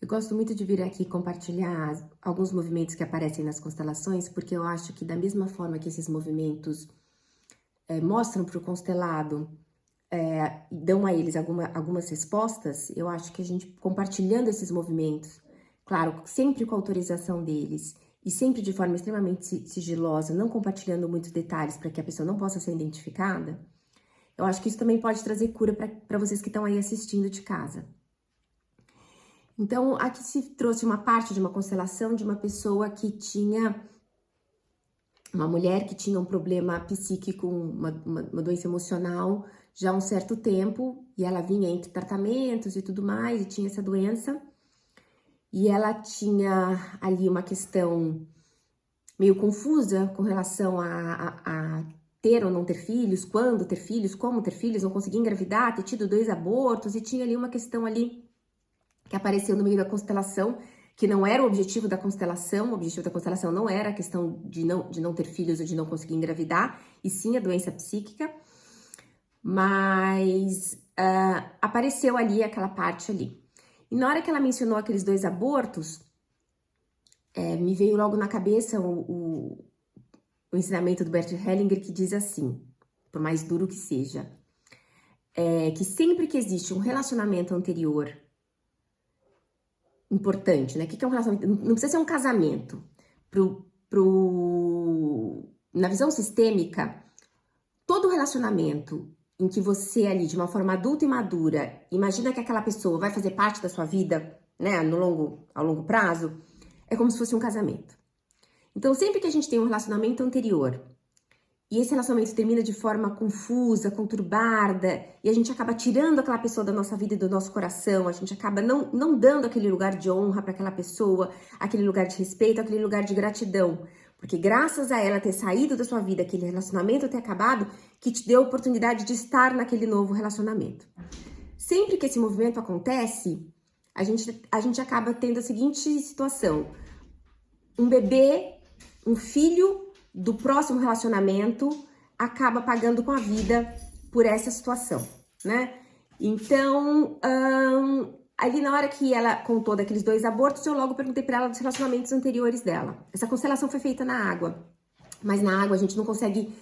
Eu gosto muito de vir aqui compartilhar alguns movimentos que aparecem nas constelações, porque eu acho que da mesma forma que esses movimentos mostram para o constelado, dão a eles algumas respostas, eu acho que a gente compartilhando esses movimentos, claro, sempre com a autorização deles, e sempre de forma extremamente sigilosa, não compartilhando muitos detalhes para que a pessoa não possa ser identificada, eu acho que isso também pode trazer cura para vocês que estão aí assistindo de casa. Então, aqui se trouxe uma parte de uma constelação de uma pessoa que tinha, uma mulher que tinha um problema psíquico, uma doença emocional já há um certo tempo, e ela vinha entre tratamentos e tudo mais, e tinha essa doença, e ela tinha ali uma questão meio confusa com relação a ter ou não ter filhos, quando ter filhos, como ter filhos, não conseguia engravidar, ter tido 2 abortos, e tinha ali uma questão ali que apareceu no meio da constelação, que não era o objetivo da constelação. O objetivo da constelação não era a questão de não ter filhos ou de não conseguir engravidar, e sim a doença psíquica, mas apareceu ali aquela parte ali. E na hora que ela mencionou aqueles 2 abortos, me veio logo na cabeça o ensinamento do Bert Hellinger, que diz assim, por mais duro que seja, que sempre que existe um relacionamento anterior importante, né? O que é um relacionamento? Não precisa ser um casamento. Na visão sistêmica, todo relacionamento em que você ali, de uma forma adulta e madura, imagina que aquela pessoa vai fazer parte da sua vida, né, ao longo prazo, é como se fosse um casamento. Então, sempre que a gente tem um relacionamento anterior e esse relacionamento termina de forma confusa, conturbada, e a gente acaba tirando aquela pessoa da nossa vida e do nosso coração, a gente acaba não dando aquele lugar de honra para aquela pessoa, aquele lugar de respeito, aquele lugar de gratidão. Porque graças a ela ter saído da sua vida, aquele relacionamento ter acabado, que te deu a oportunidade de estar naquele novo relacionamento. Sempre que esse movimento acontece, a gente acaba tendo a seguinte situação: um bebê, um filho do próximo relacionamento acaba pagando com a vida por essa situação, né? Então, ali na hora que ela contou daqueles 2 abortos, eu logo perguntei para ela dos relacionamentos anteriores dela. Essa constelação foi feita na água, mas na água a gente não consegue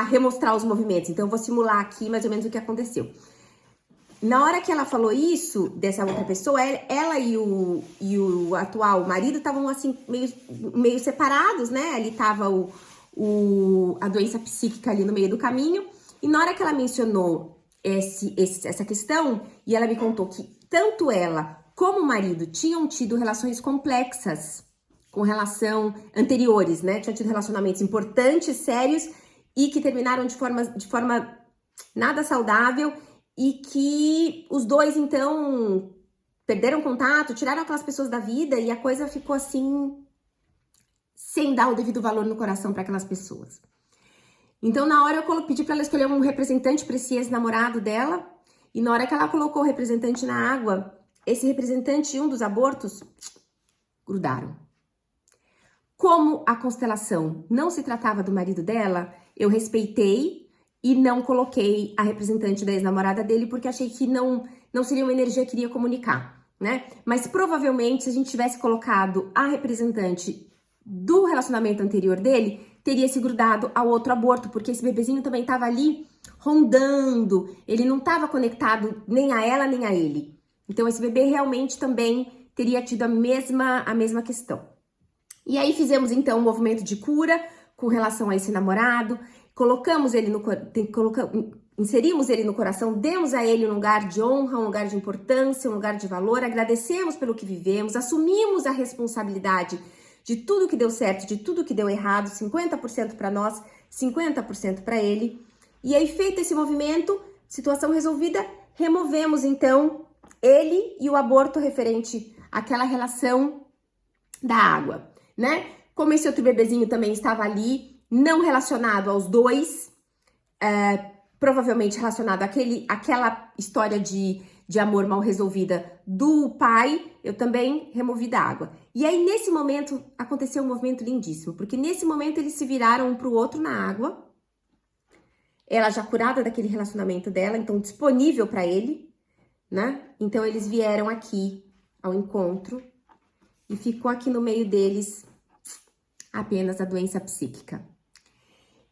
remostrar os movimentos, então eu vou simular aqui mais ou menos o que aconteceu. Na hora que ela falou isso, dessa outra pessoa, ela e o atual marido estavam assim, meio separados, né? Ali tava a doença psíquica ali no meio do caminho. E na hora que ela mencionou essa questão, e ela me contou que tanto ela como o marido tinham tido relações complexas com relação anteriores, né? Tinham tido relacionamentos importantes, sérios, e que terminaram de forma nada saudável, e que os 2, então, perderam contato, tiraram aquelas pessoas da vida, e a coisa ficou assim, sem dar o devido valor no coração para aquelas pessoas. Então, na hora eu pedi para ela escolher um representante para esse ex-namorado dela, e na hora que ela colocou o representante na água, esse representante e um dos abortos grudaram. Como a constelação não se tratava do marido dela, eu respeitei e não coloquei a representante da ex-namorada dele, porque achei que não seria uma energia que iria comunicar, né? Mas provavelmente, se a gente tivesse colocado a representante do relacionamento anterior dele, teria se grudado ao outro aborto, porque esse bebezinho também estava ali rondando, ele não estava conectado nem a ela nem a ele. Então, esse bebê realmente também teria tido a mesma questão. E aí fizemos então um movimento de cura com relação a esse namorado, inserimos ele no coração, demos a ele um lugar de honra, um lugar de importância, um lugar de valor, agradecemos pelo que vivemos, assumimos a responsabilidade de tudo que deu certo, de tudo que deu errado, 50% para nós, 50% para ele. E aí, feito esse movimento, situação resolvida, removemos então ele e o aborto referente àquela relação da água, né? Como esse outro bebezinho também estava ali, não relacionado aos 2, provavelmente relacionado àquela história de amor mal resolvida do pai, eu também removi da água. E aí, nesse momento, aconteceu um movimento lindíssimo, porque nesse momento eles se viraram um pro outro na água, ela já curada daquele relacionamento dela, então disponível para ele, né? Então eles vieram aqui ao encontro e ficou aqui no meio deles apenas a doença psíquica.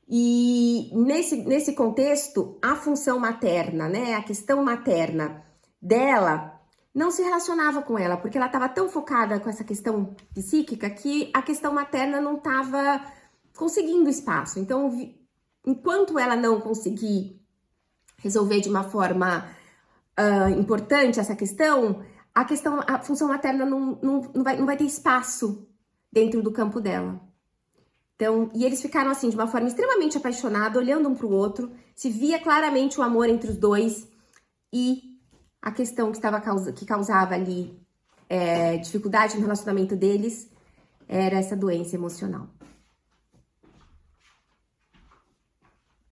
E nesse contexto, a função materna, né, a questão materna dela não se relacionava com ela, porque ela estava tão focada com essa questão psíquica que a questão materna não estava conseguindo espaço. Então, enquanto ela não conseguir resolver de uma forma importante essa questão, a função materna não vai ter espaço dentro do campo dela. Então, e eles ficaram assim, de uma forma extremamente apaixonada, olhando um para o outro, se via claramente o amor entre os dois e a questão que causava ali dificuldade no relacionamento deles era essa doença emocional.